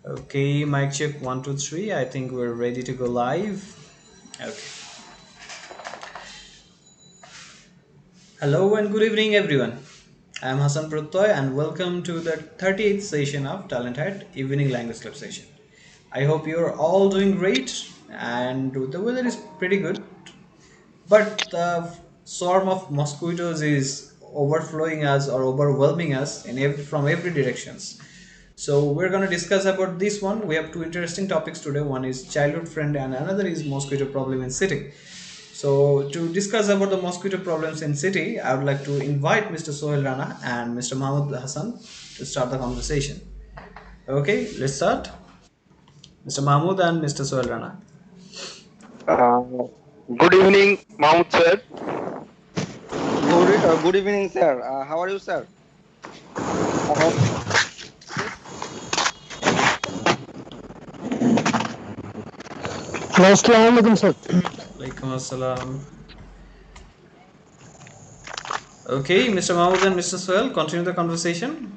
Okay, mic check 1, 2, 3. I think we're ready to go live. Okay. Hello and good evening, everyone. I'm Hassan Prottoy and welcome to the 38th session of Talenthut Evening Language Club session. I hope you're all doing great and the weather is pretty good, but the swarm of mosquitoes is overflowing us or overwhelming us from every directions. So we're going to discuss about this one. We have two interesting topics today. One is childhood friend and another is mosquito problem in city. So to discuss about the mosquito problems in city, I would like to invite Mr. Sohail Rana and Mr. Mahmoud Hassan to start the conversation. Okay, let's start. Mr. Mahmoud and Mr. Sohail Rana. Uh, Good evening, Mahmoud sir. Good evening, sir. How are you, sir? Uh, Hello, Assalamualaikum, sir. Alaikum assalam. Okay, Mr. Mahmoud and Mr. Sohail, continue the conversation.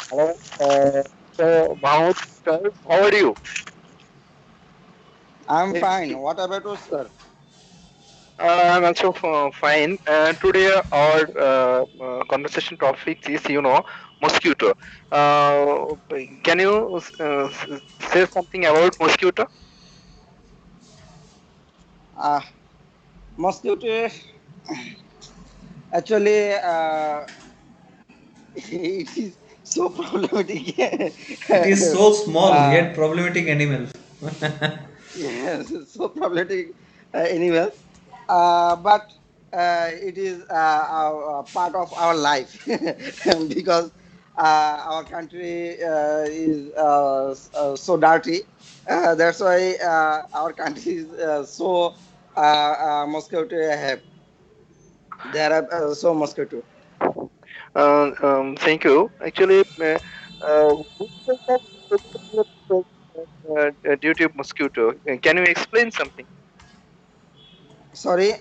Hello, Mahmoud sir, how are you? I'm fine. What about you, sir? I'm also fine. Today our conversation topic is, mosquito. Can you say something about mosquito? Uh, Mosquito, actually, it is so problematic. It is so small uh, yet problematic animal. yes, it's so problematic anyway. But it is part of our life because our country is so dirty. That's why our country is so mosquito have. There are so mosquito. Thank you. Actually, which type of problem you due to mosquito? Can you explain something? Sorry,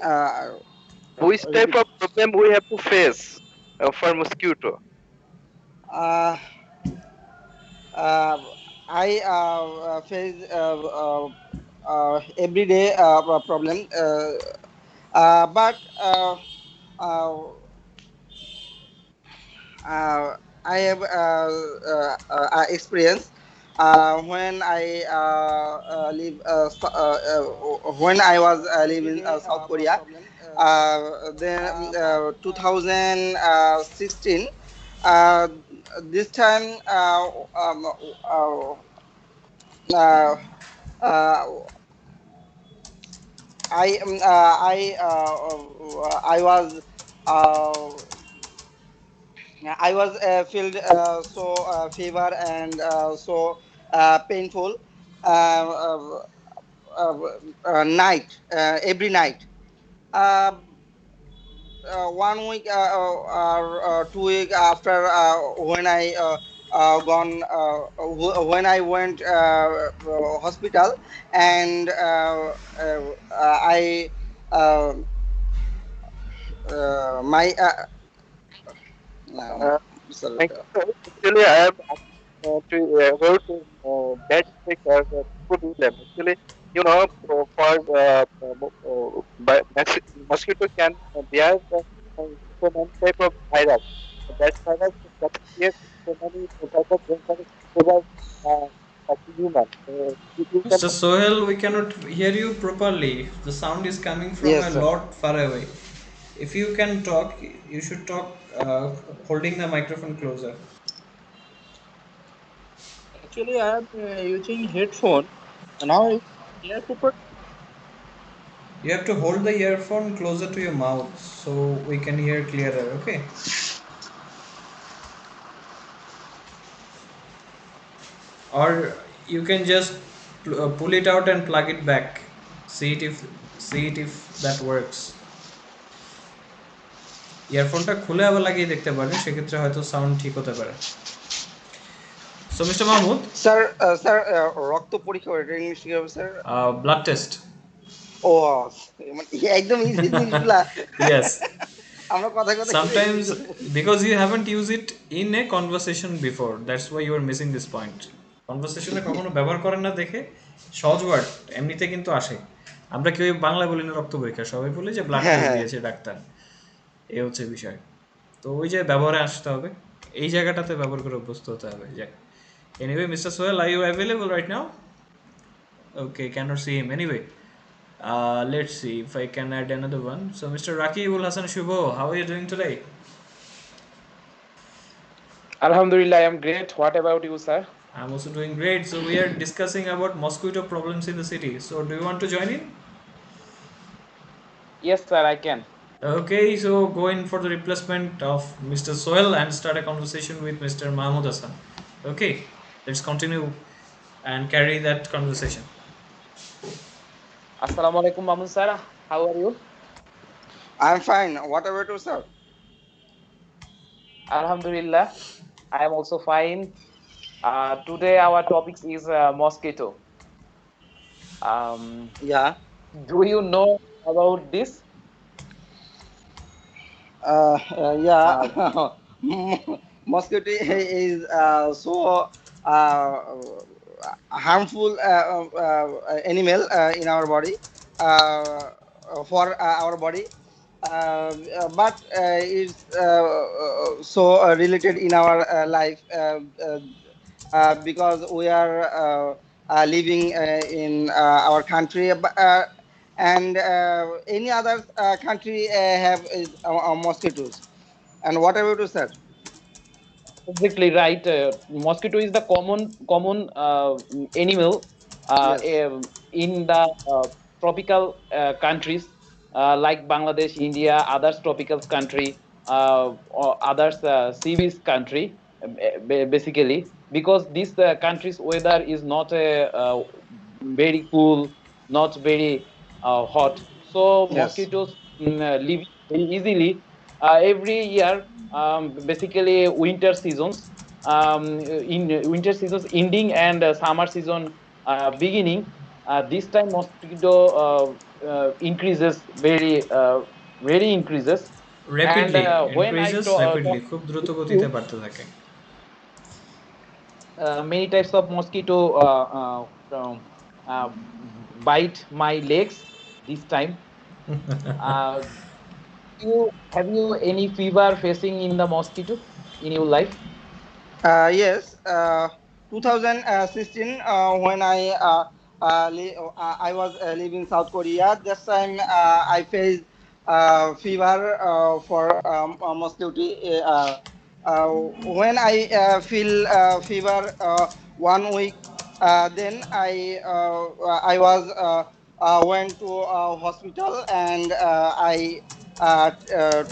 Which type repeat. of problem we have to face for mosquito? Uh, uh, I face everyday problem, but uh, uh, I have experience when I live when I was living South Korea. Then 2016. Uh, this time, uh, uh, uh, I was. Uh, I was felt so fever and so painful uh, night every night. Uh, 1 week or 2 week after when I gone when I went hospital and I uh, my no, Uh, sorry. Thank you, sir. Actually, I am to about bad sick or good with them. Actually, mosquito can bear so many type of virus. That virus can create so many type of dangerous over of the human. You can Mr. Sohel, we cannot hear you properly. The sound is coming from a Yes, sir. lot far away. If you can talk, you should talk holding the microphone closer. actually I am using headphone. Now it's here proper. You have to hold the earphone closer to your mouth so we can hear clearer, okay? Or you can just pull it out and plug it back. See it if see it if that works. ইয়ারফোনটা খুলে আবার লাগিয়ে দেখতে পারেন, সেক্ষেত্রে হয়তো sound ঠিক হতে পারে। So mister Mahmud, sir sir রক্ত পরীক্ষা এটা ইংলিশ কি হবে স্যার? Blood test. ও মানে একদম ইজি জিনিসগুলা। ইয়েস। আমরা কথায় কথায় শুধু এই Sometimes জিনিসগুলো বলি। because you haven't used it in a conversation before, that's why you are missing this point. কনভারসেশনে কখনো ব্যবহার করেন না দেখে সহজ ওয়ার্ড এমনিতে কিন্তু আসে। আমরা কেউ বাংলা বলি না রক্ত পরীক্ষা, সবাই বলি যে ব্লাড হ্যাঁ টেস্ট হ্যাঁ। দিয়েছে ডাক্তার। এই হচ্ছে বিষয়। তো ওই যে ব্যবহারে আসতে হবে, এই জায়গাটাতে ব্যবহার করে অভ্যস্ত হতে হবে। যাক, anyway mister Sohel, are you available right now? Okay, cannot see him anyway. Let's see if I can add another one. So Mr. Rakibul Hassan Shubho, how are you doing today? Alhamdulillah, I am great. What about you, sir? I'm also doing great. So we are discussing about mosquito problems in the city. So do you want to join in? Yes, sir, I can. Okay, so go in for the replacement of Mr. Sohel and start a conversation with Mr. Mahmoud Hassan. Okay, let's continue and carry that conversation. Assalamu alaikum, Mamun sir. How are you? I'm fine. What about you, sir? Alhamdulillah, I am also fine. Today our topic is mosquito. Um, Yeah. do you know about this? Uh, Yeah. Mosquito is so uh, harmful animal in our body, for our body, but it's so related in our life, because we are living in our country, and any other country have is mosquitoes. And what about you, sir? Exactly right. Mosquito is the common animal Yes. in the tropical countries like Bangladesh, India, others tropical country, or others sea beach country, basically because this country's weather is not very cool, not very hot. So Yes. mosquitoes live very easily every year. Basically winter seasons, in winter seasons ending and summer season beginning, this time mosquito increases very increases. And Rapidly when I increases rapidly, talk খুব দ্রুত with গতিতে you, বাড়তে থাকে। many types of mosquito bite my legs this time. uh, have you any fever facing in the mosquito in your life? Yes, 2016, when I was living South Korea. This time I faced fever for mosquito. Uh, when I feel fever 1 week, then I was went to hospital, and I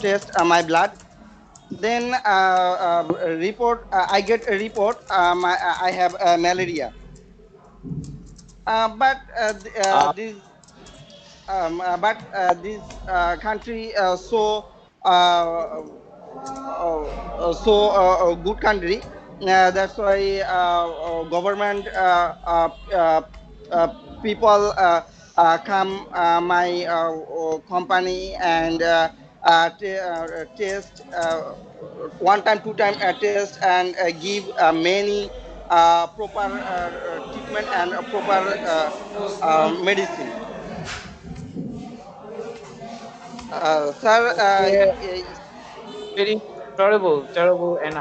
test my blood. Then report, I get a report, I have malaria. But this but this country good country. That's why government uh, people come my company, and test, one time, two time test, and give many proper treatment and proper medicine. Sir, Okay, very terrible and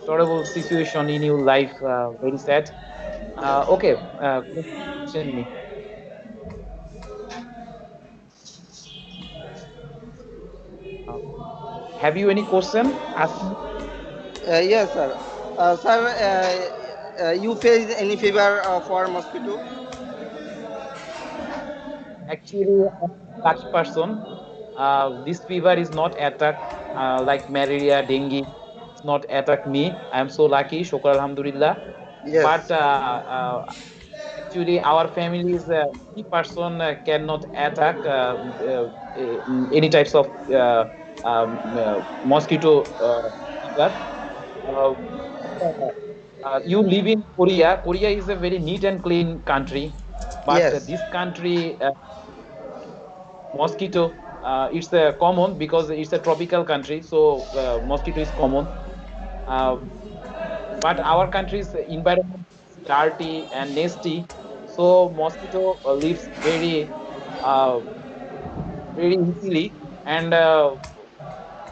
terrible situation in your life. Very sad. Okay, question me. Uh, have you any question? Ask me. yes, sir. Sir, you face any fever for mosquito? Actually, I'm a lucky person. This fever is not attack like malaria, dengue. It's not attack me. I am so lucky. Shukr Alhamdulillah. But Yes. actually, our families, any person cannot attack any types of mosquito fever. Uh, you live in Korea. Korea is a very neat and clean country, but Yes. this country mosquito. it's common because it's a tropical country, so mosquito is common. Uh, but our country's environment is dirty and nasty, so mosquito lives uh, very easily. And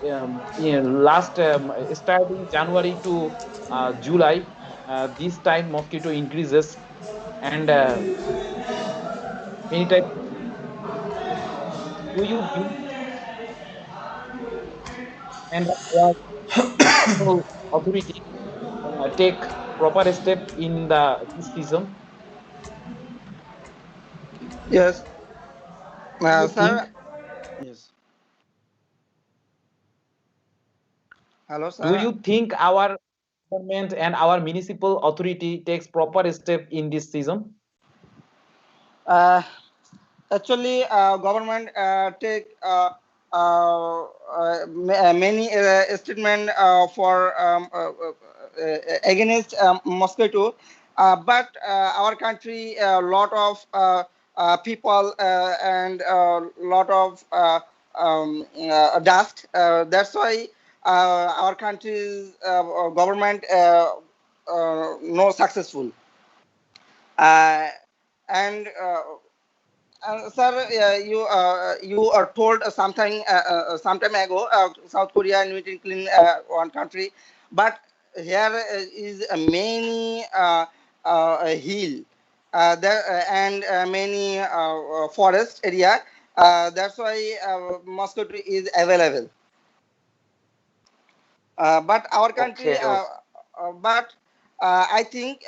last starting January to July, this time mosquito increases, and many types. Do you believe and our municipal authority take proper step in the this season? Yes, Do you sir. think Yes. Hello, do sir. you think our government and our municipal authority takes proper step in this season? Uh, Actually, government take many statement for against mosquito, but our country a lot of people and a lot of dust. That's why our country's government no successful. Uh, and sir, you are told sometime ago South Korea invented clean one country, but here is a many hill there and many forest area. That's why mosquito is available. But our country, Okay, okay. but I think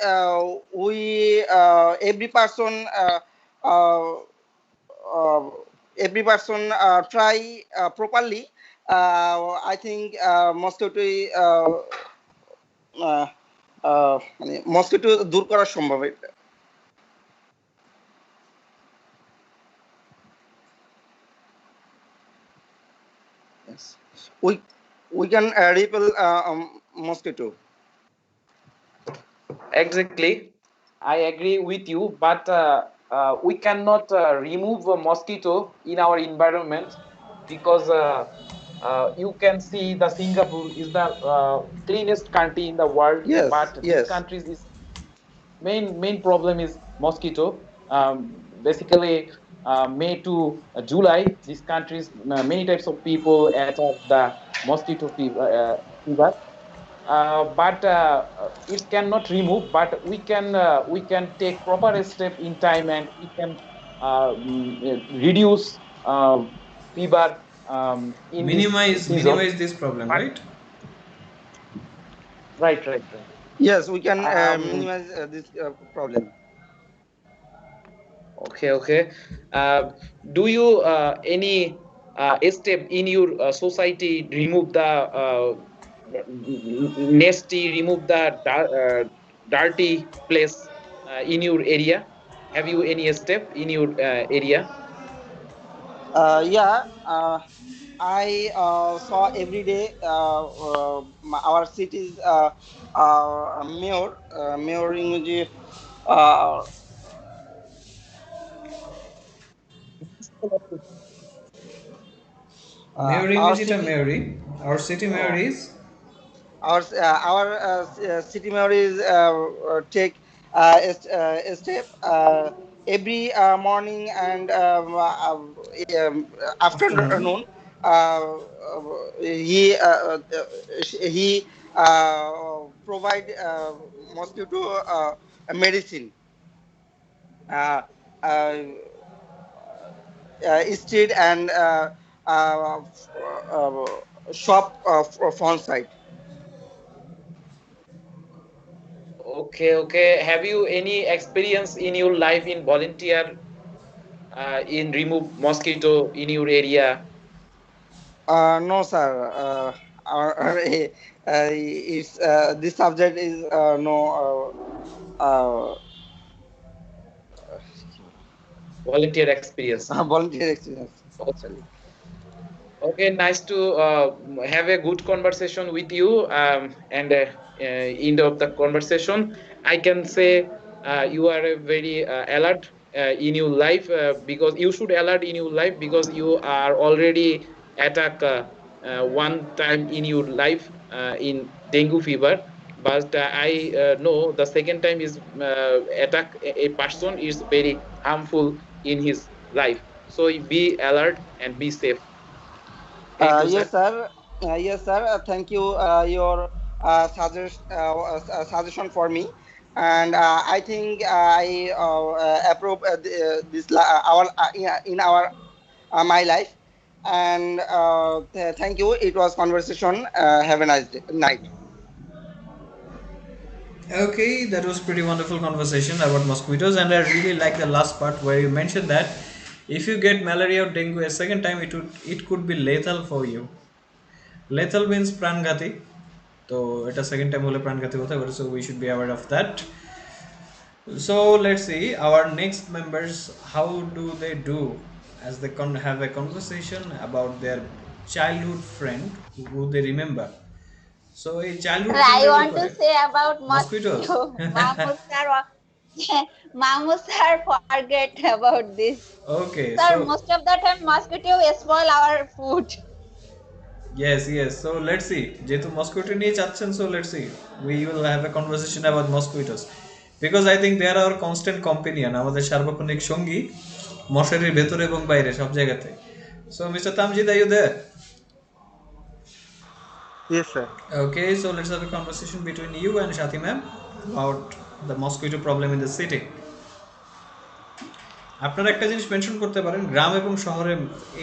we every person. Uh, uh, every person try properly. I think mosquito uh, মানে mosquito দূর করা সম্ভব এটা। Yes. We can repel mosquito. Exactly. I agree with you, but we cannot remove a mosquito in our environment because you can see the Singapore is the cleanest country in the world, Yes, but this yes. country's is main problem is mosquito. Basically, May to July, these countries many types of people attack the mosquito fever. But it cannot remove, but we can take proper step in time, and we can reduce fever in this season. Minimize this problem, But right? right. Yes, we can Um, minimize this problem. okay. Uh, do you any step in your society remove the nasty, remove the dirty place in your area? Have you any step in your area? Yeah, I saw every day our city's mayoring the uh, Mary our means it a city. Mary. Our city Oh, Mary is city mayor is take a step every morning and afternoon. afternoon. Uh, he provide mosquito medicine. Uh, uh, street and uh, shop front side. Okay. Have you any experience in your life in volunteer in remove mosquito in your area? No, sir. It's this subject is no Volunteer experience. volunteer experience. O- Actually, Okay, nice to have a good conversation with you. And end of the conversation, I can say you are a very alert in your life, because you should alert in your life, because you are already attack one time in your life in dengue fever. But I know the second time is attack a person is very harmful in his life. So be alert and be safe. Thank you, sir. Yes, sir. Yes, sir. Thank you. Your suggestion for me, and I think I approve this our in our my life. And thank you. It was conversation. Have a nice night. Okay, that was pretty wonderful conversation about mosquitoes, and I really like the last part where you mentioned that if you get malaria or dengue a second time, it could be lethal for you. Lethal means প্রাণঘাতী, তো এটা second time হলে প্রাণঘাতী হতে পারে, so we should be aware of that. So let's see our next members, how do they do as they have a conversation about their childhood friend who they remember. So a childhood friend I এর want to ব্যাপারে say about mosquitoes. mosquito. Mahmood sir, Mahmood sir forget about this. Okay, Sir, so most of the time mosquito spoil our food. yes, yes. So let's see. যেহেতু mosquito নিয়ে চাচ্ছেন, so let's see. We will have a conversation about mosquitoes because I think they are our constant companion. আমাদের সার্বক্ষণিক সঙ্গী মশারির ভেতরে এবং বাইরে সব জায়গাতে. So Mr. Tamjid, are you there? Yes, sir. Okay, so let's have a conversation between you and Shati ma'am about the mosquito problem in the city. আপনারা একটা জিনিস মেনশন করতে পারেন, গ্রাম এবং শহরে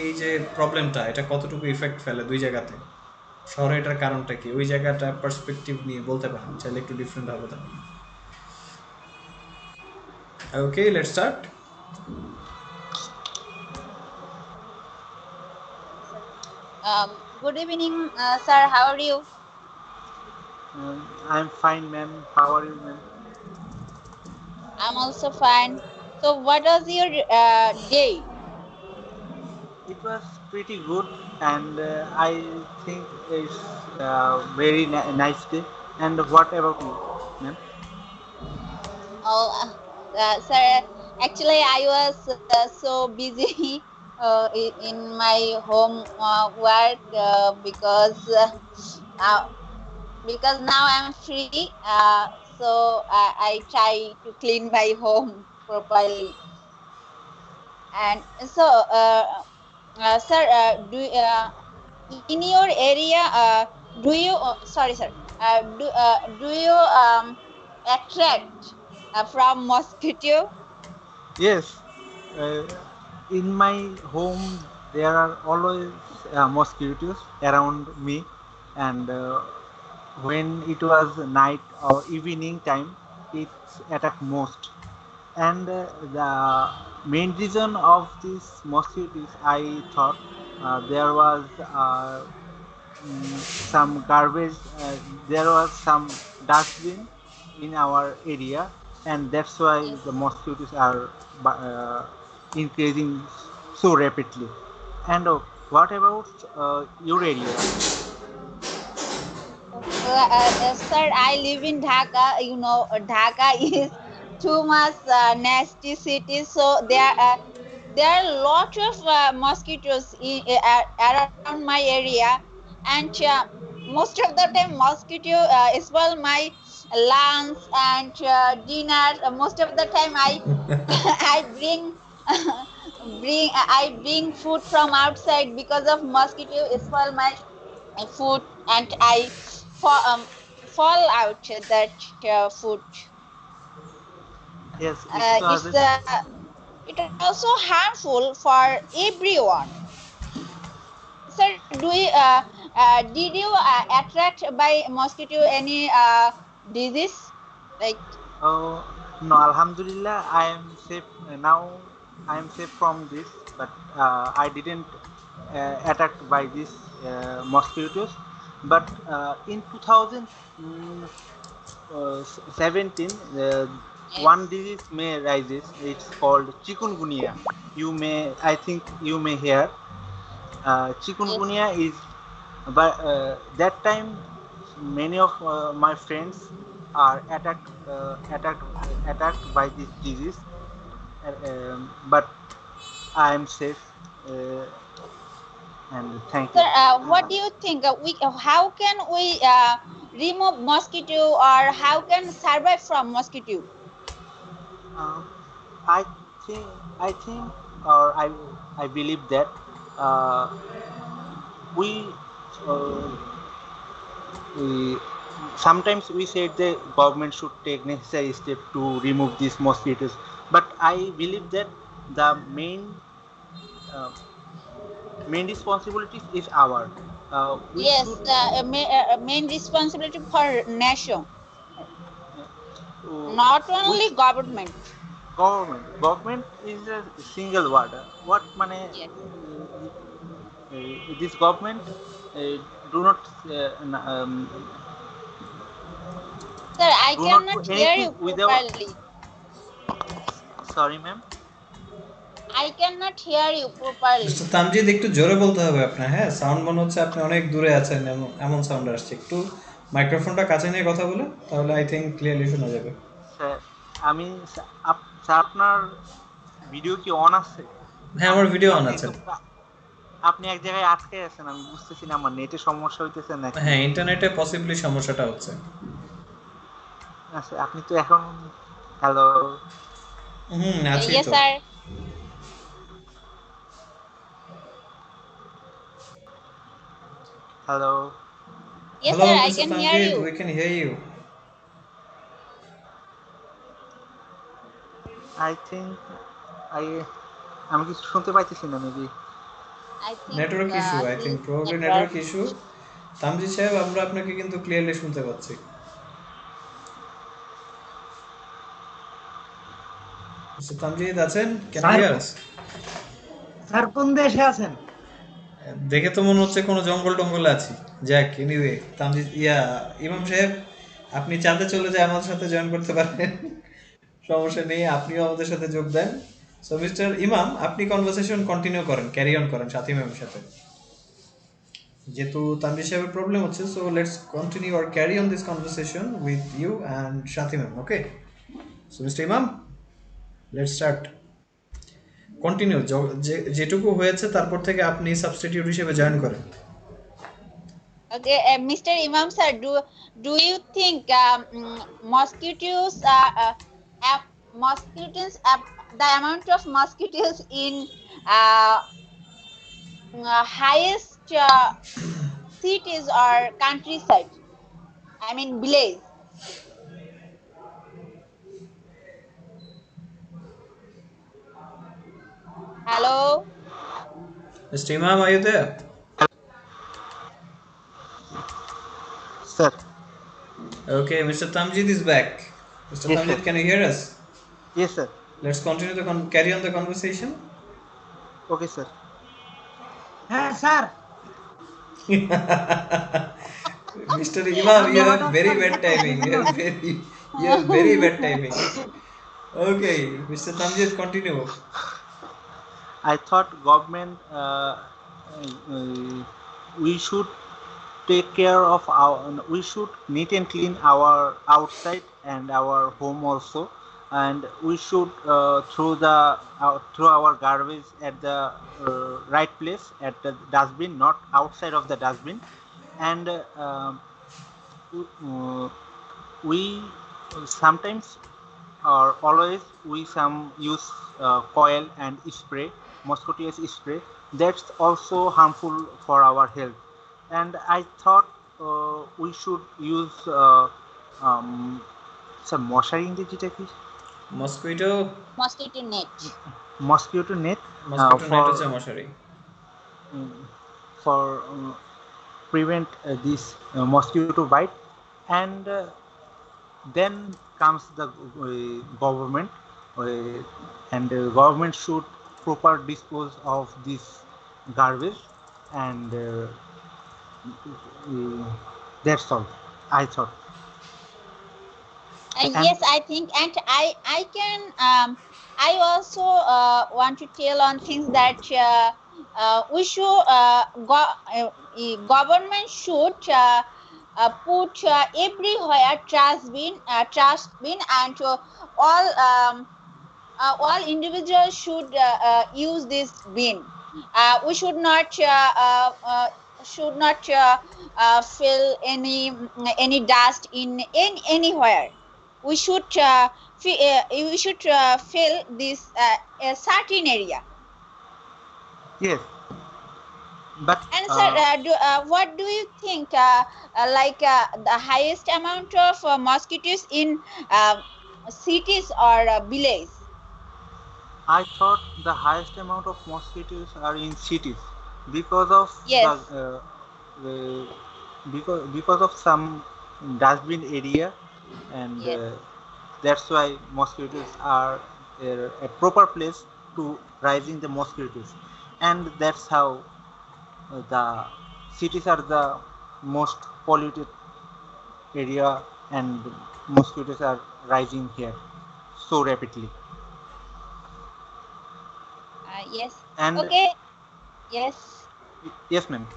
এই যে প্রবলেমটা এটা কতটুকু ইফেক্ট ফেলে দুই জায়গাতে, শহরে এটার কারণটা কি, ওই জায়গাটা পার্সপেক্টিভ নিয়ে বলতে পারেন, চাইলে একটু ডিফারেন্ট হবে তাহলে। Okay, let's start. Good evening, sir. How are you? I'm fine, ma'am. How are you, ma'am? I'm also fine. So, what was your day? It was pretty good, and I think it's very nice day. And what about you, ma'am? Oh, sir. Actually, I was so busy in my home work uh, because now I'm free. So I try to clean my home properly. And so, sir, in your area, do you? Sorry, sir. Do you attract from mosquito? Yes, uh, in my home there are always mosquitoes around me, and when it was night or evening time, it's attack most. And the main reason of this mosquitoes, I thought there was some garbage. There was some dustbin in our area, and that's why Yes. the mosquitoes are increasing so rapidly. And what about your area? Sir, I live in Dhaka. You know, Dhaka is too much nasty city. So there are a lot of mosquitoes around my area, and most of the time mosquito spoil my lunch and dinner. Most of the time I I bring food from outside because of mosquito spoil my food, and I fall out that food. Yes, it's It's always. it also harmful for everyone. Sir, did you attract by mosquito any disease like? Oh, no, Alhamdulillah, I am safe now. I am safe from this, but I didn't attacked by these mosquitoes. But in 2017, one Yes, disease may rises. It's called chikungunya. I think you may hear. yes, Chikungunya is, but that time, many of my friends are attacked by this disease, but I am safe. Uh, and thank you. Sir, what do you think? How can we remove mosquito, or how can survive from mosquito? Um, I think I think or I believe that uh, we, uh, we sometimes we said the government should take necessary step to remove these mosquitoes, but I believe that the uh, main responsibilities is our. We should Yes, main responsibility for nation, uh, not we only government. government is a single word. What mane Yes. this government uh, do not Sir, I do not do cannot hear anything you without. properly. Sorry, ma'am. I cannot hear you properly. Mister Tamjid একটু জোরে বলতে হবে আপনার, হ্যাঁ, sound মনে হচ্ছে আপনি অনেক দূরে আছেন, এমন এমন সাউন্ড আসছে। একটু মাইক্রোফোনটা কাছে নিয়ে কথা বলে, তাহলে আই থিঙ্ক ক্লিয়ারলি শোনা যাবে। স্যার আমি স্যার আপনার ভিডিও কি অন আছে? হ্যাঁ, আমার ভিডিও অন আপনি আছে। তো আপনি এক জায়গায় আটকে আছেন, আমি বুঝতেছি না আমার নেটে সমস্যা হইতেছে নাকি। হ্যাঁ, ইন্টারনেটে পসিবলি সমস্যাটা হচ্ছে। আচ্ছা, আপনি তো এখন হ্যালো আছি Yes, তো। sir. Hello Yes, hello sir. I mister can hear Tamjid, you. We can hear you. I think I আমি কিছু শুনতে পাইতেছি না maybe. I think network issue, I think his probably network. Network issue. Tamjid সাহেব, আমরা আপনাকে কিন্তু ক্লিয়ারলি শুনতে পাচ্ছি। মিস্টার তামজিদ আছেন? Can you sir, hear us? Sir কোন দেশে আছেন? দেখে তো মনে হচ্ছে কোনো জঙ্গল টঙ্গলে আছি। যাক, এনিওয়ে, তামজিদ ইমাম সাহেব, আপনি চাঁদে চলে যায় আমাদের সাথে জয়েন করতে পারেন, সমস্যা নেই, আপনিও আমাদের সাথে যোগ দেন। সো মিস্টার ইমাম, আপনি কনভারসেশন কন্টিনিউ করেন, ক্যারি অন করেন সাথী ম্যামের সাথে। যেহেতু তানভীর সাহেবের প্রবলেম হচ্ছে, so let's continue or carry on this conversation with you and Sathi ma'am, okay? So mister Imam, let's start. Continue, যেটুকু হয়েছে তারপর থেকে আপনি সাবস্টিটিউট হিসেবে জয়েন করেন। Okay, Mr. Imam sir, do you think mosquitoes mosquitoes the amount of mosquitoes in uh, highest cities or countryside? I mean village. Hello. Mr. Imam, are you there? Sir Okay, Mr. Tamjid is back. Mr. Yes sir Tamjid, can you hear us? Yes sir Let's continue the carry on the conversation. Okay sir. হ্যাঁ sir, Mr. Imam, আপনি you have হঠাৎ very করে bad timing. You have very bad timing. Okay, Mr. Tamjid, continue. I thought government we should take care of our, we should neat and clean our outside and our home also, and we should throw our garbage at the right place at the dustbin, not outside of the dustbin. And uh, we sometimes or always we some use coil and spray, mosquitoes spray, that's also harmful for our health. And I thought we should use um, some মশারি ইংরেজিটা কি? Mosquito. Mosquito net. Mosquito net Mosquito net for হচ্ছে মশারি। um, for prevent this mosquito bite. And then comes the government, and government should proper dispose of this garbage. And that's all I thought. And Yes, I think, and I can I also want to tell on things that we should government should put everywhere trash bin and all all individuals should use this bin. We should not fill any dust in anywhere. We should fill this a certain area. Yes, but And sir, what do you think? The highest amount of mosquitoes in cities or villages? I thought the highest amount of mosquitoes are in cities because of Yes, the because of some dustbin area, and yes. that's why mosquitoes are a proper place to raising the mosquitoes, and that's how the cities are the most polluted area, and mosquitoes are rising here so rapidly. Yes. And Okay. Yes. yes, ma'am.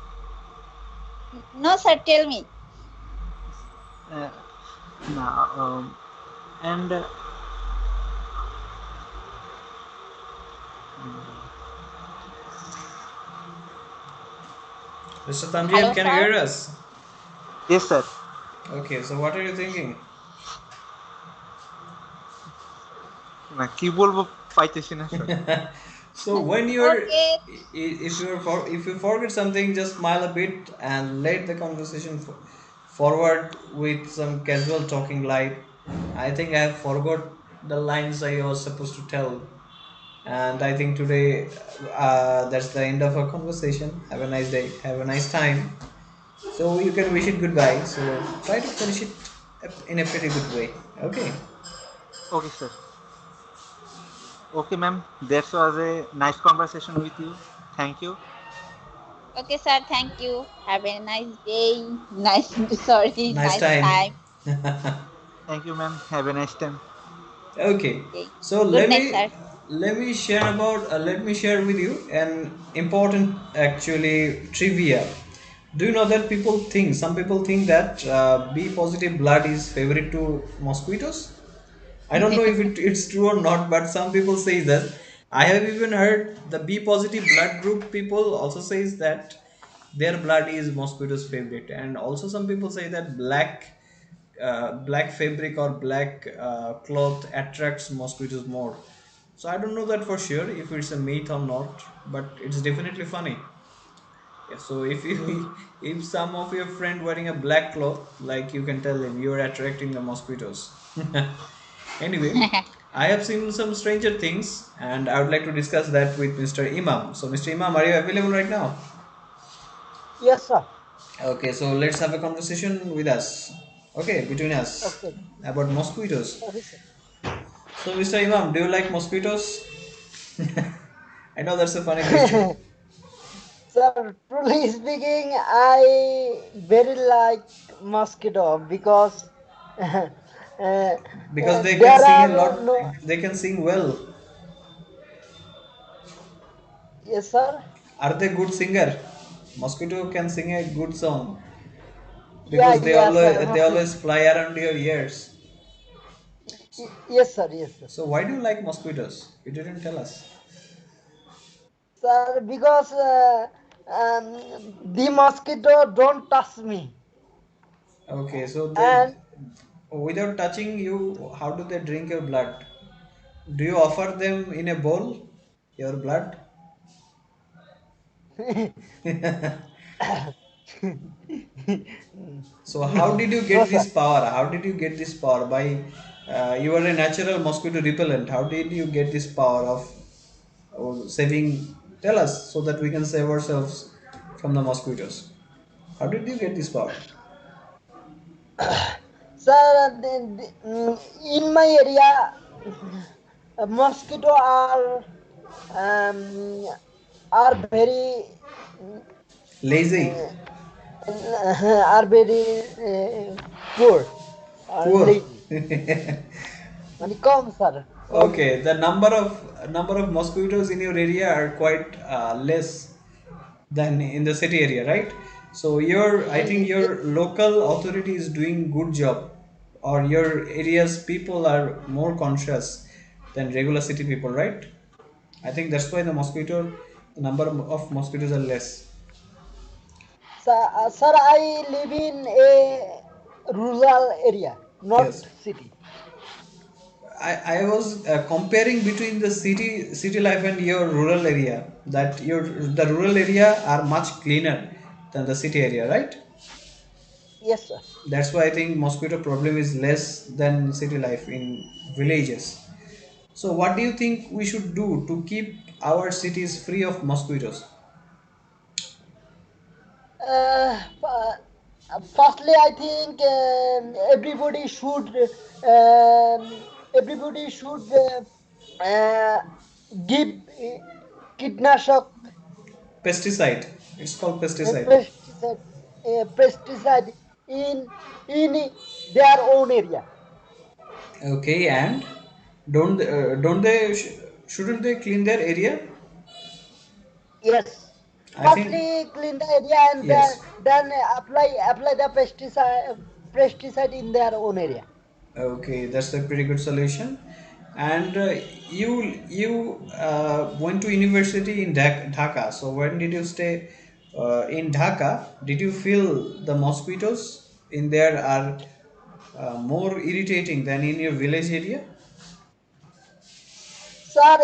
No, sir. Tell me. Uh, now, and Mr. Tamjid, Hello, can you sir. hear us? yes, sir. Okay, so what are you thinking? না কি বলবো পাইতেছি না sir So when Okay. if you forget something, just smile a bit and let the conversation forward with some casual talking. Like, I think I have forgot the lines I was supposed to tell, and I think today that's the end of our conversation. Have a nice day. Have a nice time. So you can wish it goodbye. So try to finish it in a pretty good way. Okay. Okay sir okay ma'am, that was a nice conversation with you. Thank you. Okay, sir. Thank you. Have a nice day. Nice. Sorry. Nice Nice time. time. Thank you ma'am, have a nice time. Okay, Okay. so Good night, sir. let me share with you an important actually trivia. Do you know that some people think that B positive blood is favorite to mosquitoes? I don't know if it's true or not, but some people say that. I have even heard the B positive blood group people also says that their blood is mosquitoes favorite, and also some people say that black fabric or black cloth attracts mosquitoes more. So I don't know that for sure if it's a myth or not, but it's definitely funny. Yeah, so if you if some of your friend wearing a black cloth, like you can tell him you're attracting the mosquitoes. Anyway, I have seen some stranger things, and I would like to discuss that with Mr. Imam. So, Mr. Imam, are you available right now? Yes, sir. Okay, so let's have a conversation with us. Okay, between us Okay. about mosquitoes. Okay, sir. So, Mr. Imam, do you like mosquitoes? I know that's a funny question. Sir, truly speaking, I very like mosquito because Because they can there sing a are lot, no. they can sing well. Yes, sir. Are they good singer? Mosquito can sing a good song Yeah, because yes, sir. they always fly around your ears. Yes, sir. Yes, sir. So why do you like mosquitoes? You didn't tell us. Sir, because the mosquito don't touch me, Okay, so they and without touching you, how do they drink your blood? Do you offer them in a bowl your blood? So how did you no, get sir. this power? How did you get this power? By you are a natural mosquito repellent. How did you get this power of saving? Tell us so that we can save ourselves from the mosquitoes. How did you get this power? Sir, in my area, mosquito um, are very Lazy, uh, are very poor or poor. lazy. Come, sir, come. Okay, the number of mosquitoes in your area are quite less than in the city area, right? So I think your local authority is doing good job, or your area's people are more conscious than regular city people, right? I think that's why the number of mosquitoes are less. Sir, I live in a rural area, not Yes, city. I was comparing between the city life and your rural area. That your the rural area are much cleaner than the city area, right? Yes, sir. That's why I think mosquito problem is less than city life in villages. So, what do you think we should do to keep our cities free of mosquitoes? Firstly, I think everybody should uh, give kidnashak Pesticide. It's called pesticide. pesticide pesticide in in their own area. Okay, and don't they shouldn't they clean their area? Yes. I think Firstly, clean the area and yes. then apply the pesticide in their own area. Okay, that's a pretty good solution. And you went to university in Dhaka. So when did you stay in Dhaka? Did you feel the mosquitoes in there are more irritating than in your village area? Sir,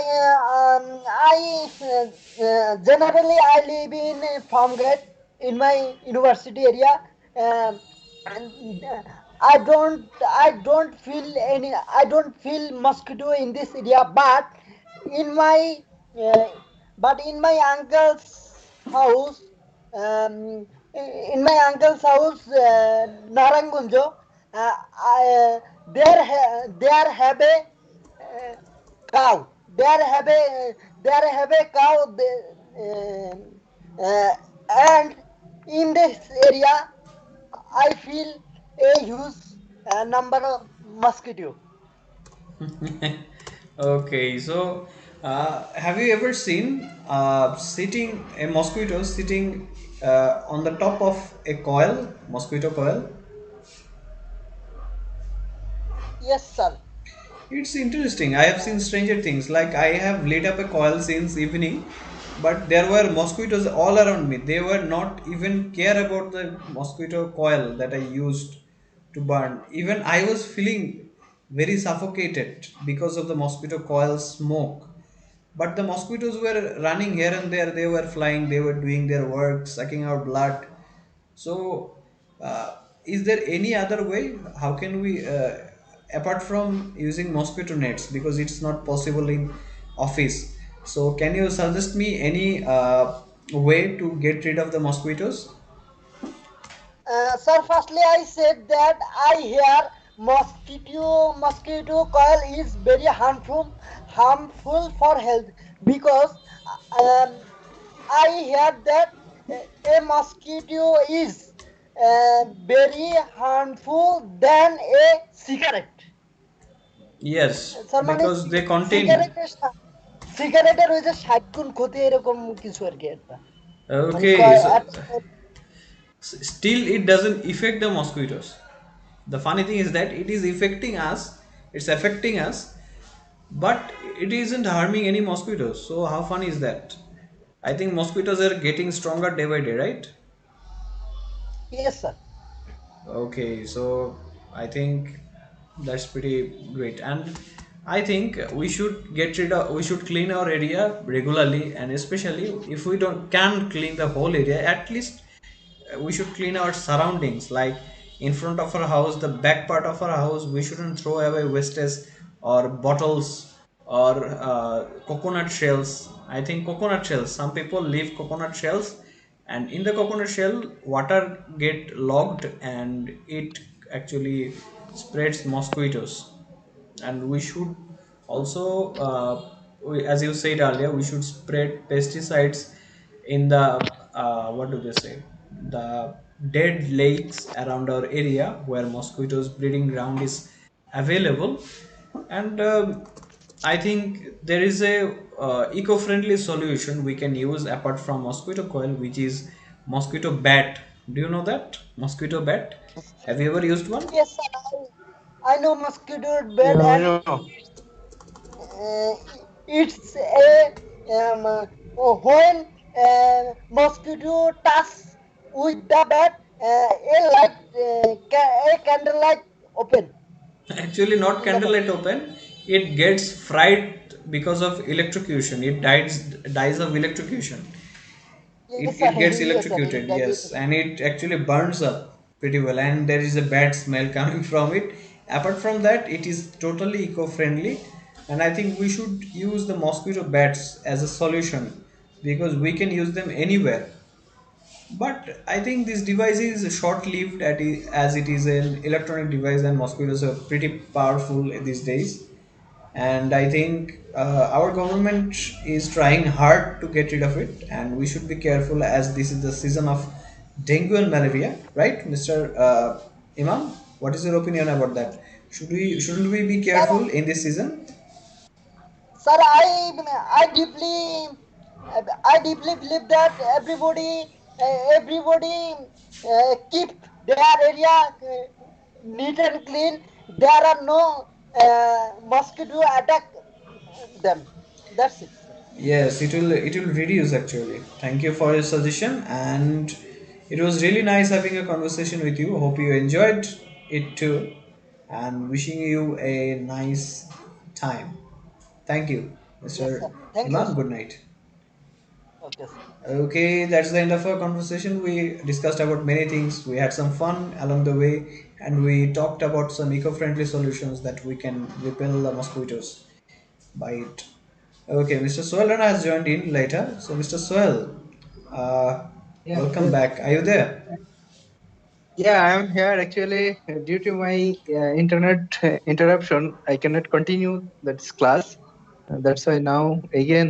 generally I live in Farmgate in my university area, and I don't feel mosquito in this area, in my uh, in my uncle's house, in my uncle's house, Narangunjo, there have a uh, cow. There have a cow. And in this area, I feel a huge number of mosquito. Okay, so have you ever seen a mosquito sitting on the top of a coil, mosquito coil? Yes, sir. It's interesting. I have seen stranger things. Like I have lit up a coil since evening, but there were mosquitoes all around me. They were not even care about the mosquito coil that I used to burn. Even I was feeling very suffocated because of the mosquito coil smoke. But the mosquitoes were running here and there. They were flying. They were doing their work, sucking out blood. So, is there any other way? How can we, apart from using mosquito nets, because it's not possible in office? So, can you suggest me any way to get rid of the mosquitoes? Sir, firstly, I said that I hear mosquito coil is very harmful for health because um, I heard that a mosquito is very harmful than a cigarette. Yes, sir মানে because they contain. সিগারেটের সিগারেটের ওই যে 60 গুণ ক্ষতি এরকম কিছু আর কি একটা মানে Okay, so at still it doesn't affect the mosquitoes. The funny thing is that it is affecting us. It's affecting us, but it isn't harming any mosquitoes. So how fun is that? I think mosquitoes are getting stronger day by day, right? yes sir. Okay, so I think that's pretty great, and I think we should clean our area regularly, and especially if we don't can clean the whole area, at least we should clean our surroundings, like in front of our house, the back part of our house. We shouldn't throw away wastes or bottles or coconut shells. I think coconut shells, some people leave coconut shells, and in the coconut shell water get logged and it actually spreads mosquitoes. And we should also as you said earlier, we should spread pesticides in the what do they say, the dead lakes around our area where mosquitoes breeding ground is available. And I think there is a eco-friendly solution we can use apart from mosquito coil, which is mosquito bat. Do you know that mosquito bat? Have you ever used one? Yes sir, I know mosquito bed, Yeah, and yeah. it's a when mosquito touch with the bat, a light, a candlelight open Actually, not in the candlelight mosquito. open. It gets fried because of electrocution. It dies of electrocution. Yes, It sir. gets Yes, sir. electrocuted, yes, and it actually burns up pretty well, and there is a bad smell coming from it. Apart from that, it is totally eco-friendly, and I think we should use the mosquito bats as a solution because we can use them anywhere. But I think this device is short-lived as it is an electronic device, and mosquitoes are pretty powerful these days. And I think our government is trying hard to get rid of it, and we should be careful as this is the season of dengue and malaria, right, Mr. Imam? What is your opinion about that? Should we be Sir, careful in this season? sir, I deeply, I deeply believe that everybody keep their area neat and clean. There are no mosquito attack them. That's it, sir. Yes, it will reduce actually. Thank you for your suggestion, and it was really nice having a conversation with you. Hope you enjoyed it too, and wishing you a nice time. Thank you, Yes, Mr. sir. Thank you, Imam. sir. Good night. Okay, sir. Okay, that's the end of our conversation. We discussed about many things. We had some fun along the way, and we talked about some eco-friendly solutions that we can repel the mosquitoes by it. Okay, Mr. Swell has joined in later. So, Mr. Swell, uh, Yeah, welcome yes. back. Are you there? Yeah, I am here actually due to my internet interruption. I cannot continue that class. That's why now again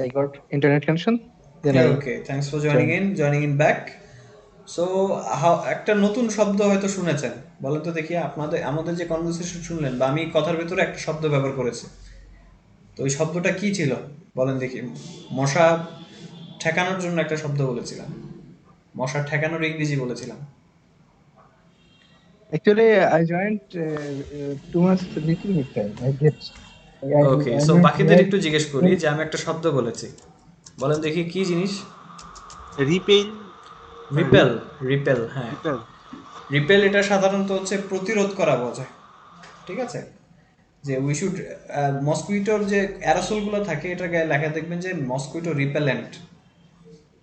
I got internet connection. Then I Okay, thanks for joined. joining in back. So একটা নতুন শব্দ হয়তো শুনেছেন, বলেন তো দেখি। আপনাদের আমাদের যে কনভারসেশন শুনলেন বা আমি কথার ভেতরে একটা শব্দ ব্যবহার করেছি, তো ওই শব্দটা কি ছিল বলেন দেখি। মশা ঠেকানোর জন্য একটা শব্দ বলেছিলাম, মশা ঠেকানোর ইংরেজি বলেছিলাম। Actually, I joined too much little bit time. I get. Okay, I so not বাকিদের hear. একটু জিজ্ঞেস করি যে আমি একটা শব্দ বলেছি, বলেন দেখি কি জিনিস। Repel, repel. রিপেল, হ্যাঁ। repel. রিপেল এটা সাধারণত হচ্ছে প্রতিরোধ করা বোঝায়, ঠিক আছে। যে উই শুড মসকুইটোর যে অ্যারোসলগুলো থাকে এটার গায়ে লেখা দেখবেন যে মসকুইটো রিপেলেন্ট।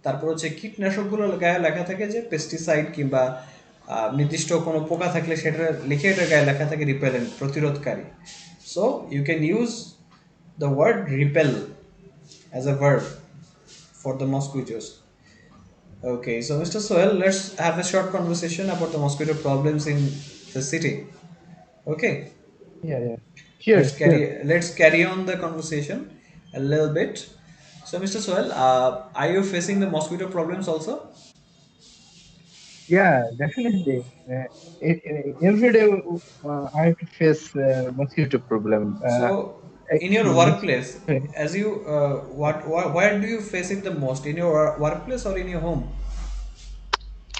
তারপর হচ্ছে কীটনাশকগুলো গায়ে লেখা থাকে যে পেস্টিসাইড কিংবা নির্দিষ্ট কোনো পোকা থাকলে সেটা লিখে এটার গায়ে লেখা থাকে রিপেলেন্ট, প্রতিরোধকারী। So you can use the word repel as a verb for the mosquitoes. Okay, so Mr. Soel, let's have a short conversation about the mosquito problems in the city. Okay, Yeah, yeah. Sure, sure. let's carry on the conversation a little bit. So, Mr. Soel, are you facing the mosquito problems also? Yeah, definitely. Every day I have to face mosquito problem. So, in your workplace, as you where do you face it the most? In your workplace or in your home?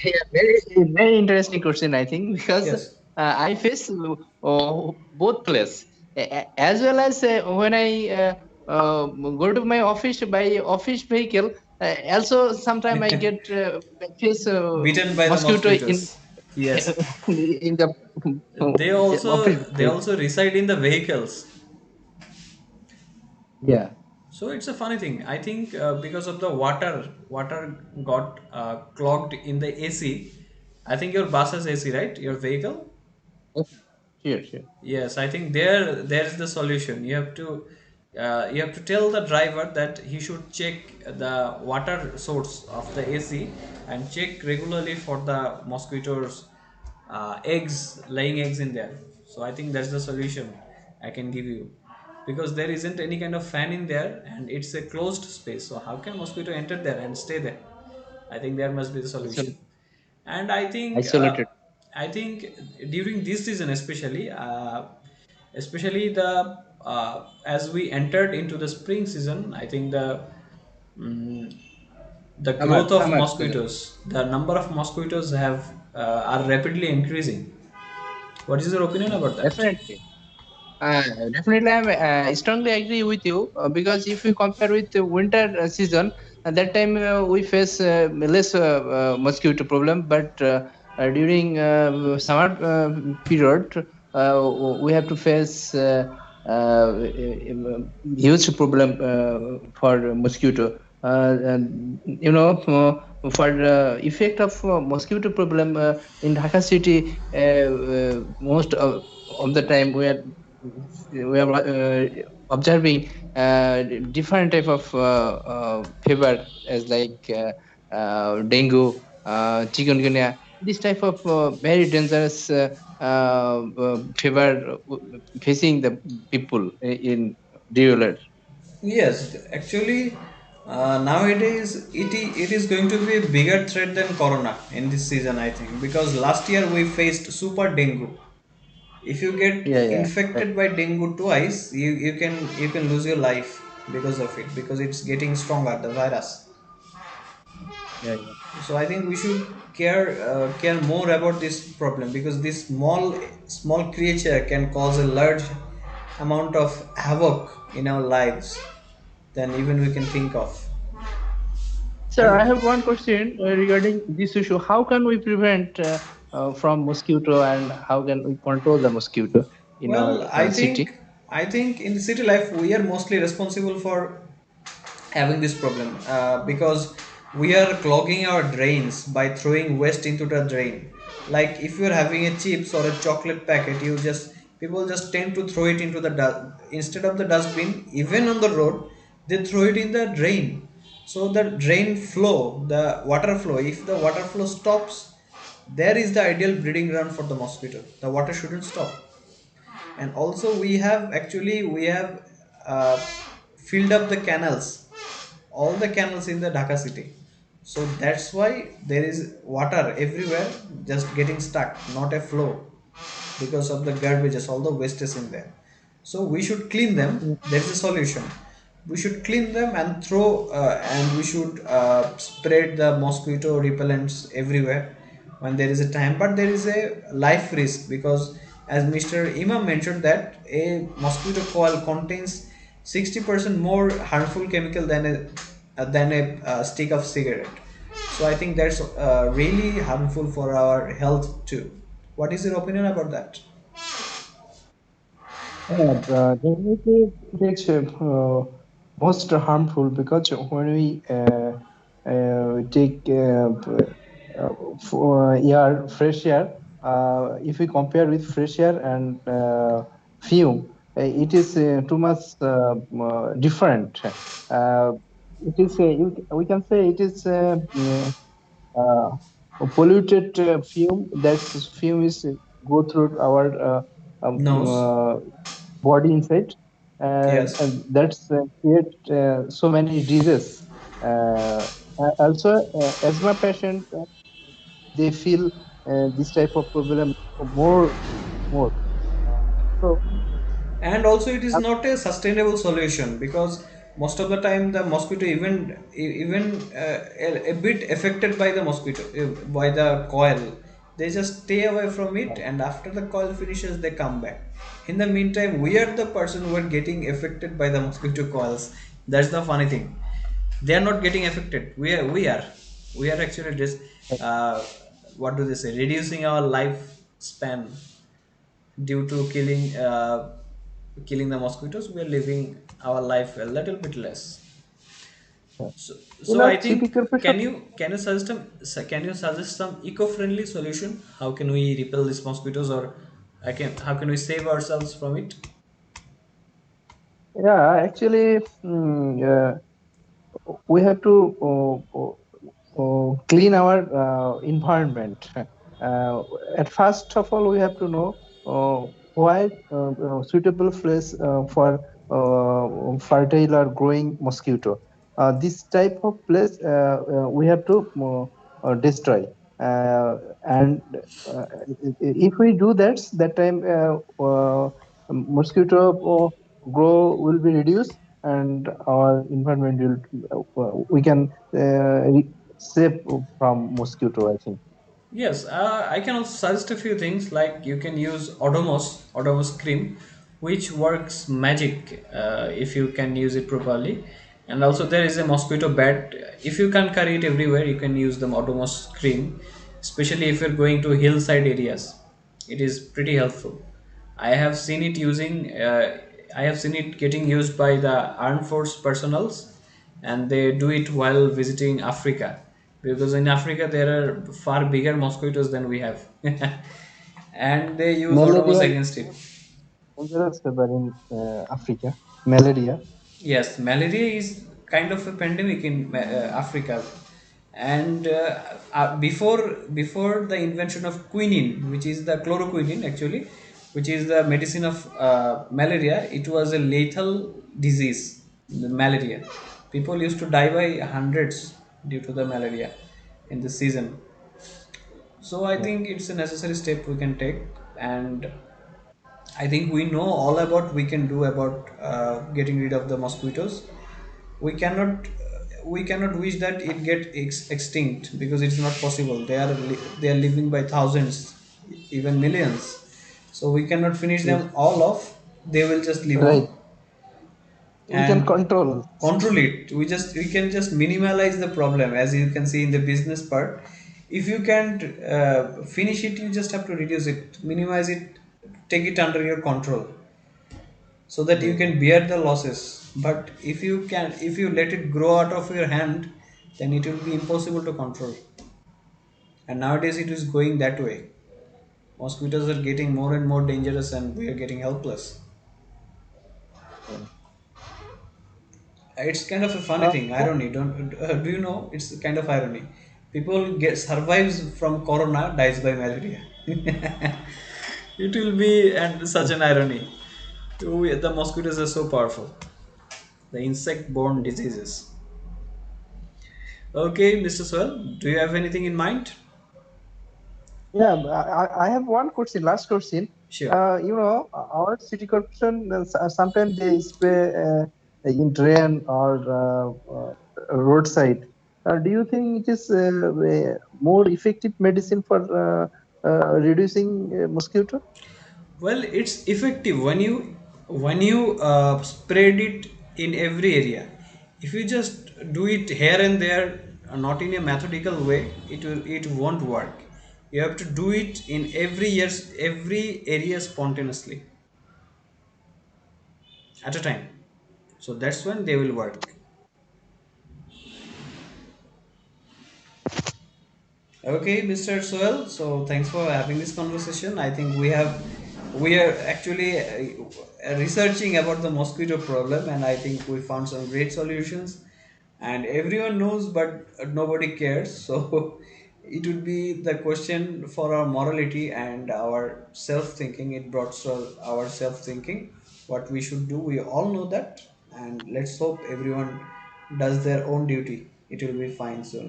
Yeah, very interesting question, I think, because Yes. I face both place as well as when I go to my office by office vehicle. Also, sometimes I get face Bitten by the mosquito in mosquitoes. Yes. in the They office also they vehicle. also reside in the vehicles. Yeah, So it's a funny thing. I think because of the water got clogged in the AC. I think your bus has AC, right? Your vehicle. sure, sure. Yes, I think there's the solution. You have to tell the driver that he should check the water source of the AC and check regularly for the mosquitoes laying eggs in there. So I think that's the solution I can give you, because there isn't any kind of fan in there and it's a closed space. So how can mosquito enter there and stay there? I think there must be the solution. Isol- And I think Isolated. during this season especially, especially the as we entered into the spring season, I think mm, the growth of Summer season. mosquitoes, the number of mosquitoes are rapidly increasing. What is your opinion about that? Definitely. Definitely, I strongly agree with you because if we compare with the winter season, at that time we face less mosquito problem. But during summer period, we have to face huge problem for mosquito. For effect of mosquito problem in Dhaka city, most of the time we are observing different type of fever as like dengue, chikungunya. This type of very dangerous fever facing the people in regular. Yes, actually, nowadays it is going to be a bigger threat than corona in this season, I think, because last year we faced super dengue. If you get Yeah, yeah, right. infected by dengue twice, you can lose your life because of it, because it's getting stronger, the virus. Yeah, yeah. So I think we should care more about this problem, because this small creature can cause a large amount of havoc in our lives than even we can think of. Sir, I And have one question regarding this issue. How can we prevent from mosquito, and how can we control the mosquito in our well, city? I think in the city life we are mostly responsible for having this problem, because we are clogging our drains by throwing waste into the drain. Like if you're having a chips or a chocolate packet, you just people just tend to throw it into the instead of the dustbin, even on the road they throw it in the drain. So the drain flow, the water flow, if the water flow stops, there is the ideal breeding ground for the mosquito. The water shouldn't stop. And also we have filled up the canals, all the canals in the Dhaka city. So that's why there is water everywhere just getting stuck, not a flow, because of the garbages, all the waste is in there. So we should clean them. There's a solution. We should clean them and throw, and we should spread the mosquito repellents everywhere when there is a time. But there is a life risk, because as Mr. Imam mentioned that a mosquito coil contains 60% more harmful chemical than a stick of cigarette. So I think that's really harmful for our health too. What is your opinion about that? Yeah, definitely it's most harmful because when we take for air, fresh air, if we compare with fresh air and fume, it is too much different. It is we can say it is uh, polluted fume. That's fume is go through our Nose. body inside, and that's create so many diseases. Also, asthma patient they feel this type of problem more. So, And also it is uh, not a sustainable solution, because most of the time the mosquito even a bit affected by the mosquito, by the coil, they just stay away from it, and after the coil finishes they come back. In the meantime we are the person who are getting affected by the mosquito coils. That's the funny thing. They are not getting affected, we are actually just uh, what do they say, reducing our lifespan due to killing the mosquitoes. We are living our life a little bit less. so, in so a I city think, corporation, can you suggest some eco-friendly solution? How can we repel these mosquitoes, or how can we save ourselves from it? yeah, actually, we have to clean our environment. At first of all, we have to know why suitable place for fertile or growing mosquito. This type of place we have to destroy. And if we do that, that time mosquito grow will be reduced, and our environment will we can save from mosquito, I think. Yes, I can also suggest a few things, like you can use Odomos cream. which works magic if you can use it properly. And also there is a mosquito bat. If you can't carry it everywhere, you can use the Odomos cream, especially if you're going to hillside areas. It is pretty helpful. I have seen it using. I have seen it getting used by the armed force personals, and they do it while visiting Africa, because in Africa there are far bigger mosquitoes than we have, and they use Odomos Malaria is against it. dangerous fever in Africa. Malaria. Yes, malaria is kind of a pandemic in Africa, and before the invention of quinine, which is the chloroquine actually, which is the medicine of malaria, it was a lethal disease. The malaria, people used to die by hundreds due to the malaria in the season. So I Yeah. think it's a necessary step we can take, and I think we know all about we can do about getting rid of the mosquitoes. We cannot wish that it get extinct, because it's not possible. They are living by thousands, even millions. So we cannot finish Yes. them all off. They will just live on, Right. We can and control. control it. We can just minimalize the problem, as you can see in the business part. If you can't finish it, you just have to reduce it, minimize it, take it under your control, so that you Yes. can bear the losses. But if you let it grow out of your hand, then it will be impossible to control. And nowadays it is going that way. Mosquitoes are getting more and more dangerous, and we are getting helpless. Yeah. It's kind of a funny thing, Yeah. irony. Don't Do you know, it's kind of irony. People get survives from corona, dies by malaria. It will be, and such an irony. The mosquitoes are so powerful, the insect borne diseases. Okay, Mr. Swell, do you have anything in mind? Yeah, I have one question, last question. Sure. Our city corporation, sometimes they spray in drain or roadside. Do you think it is more effective medicine for reducing mosquito? Well, it's effective when you spread it in every area. If you just do it here and there, not in a methodical way, it won't work. You have to do it in every area spontaneously at a time. So that's when they will work. Okay, Mr. Soel. So thanks for having this conversation. I think we are actually researching about the mosquito problem, and I think we found some great solutions. And everyone knows, but nobody cares. So it would be the question for our morality and our self thinking. It brought our self thinking, what we should do. We all know that, and let's hope everyone does their own duty. It will be fine soon.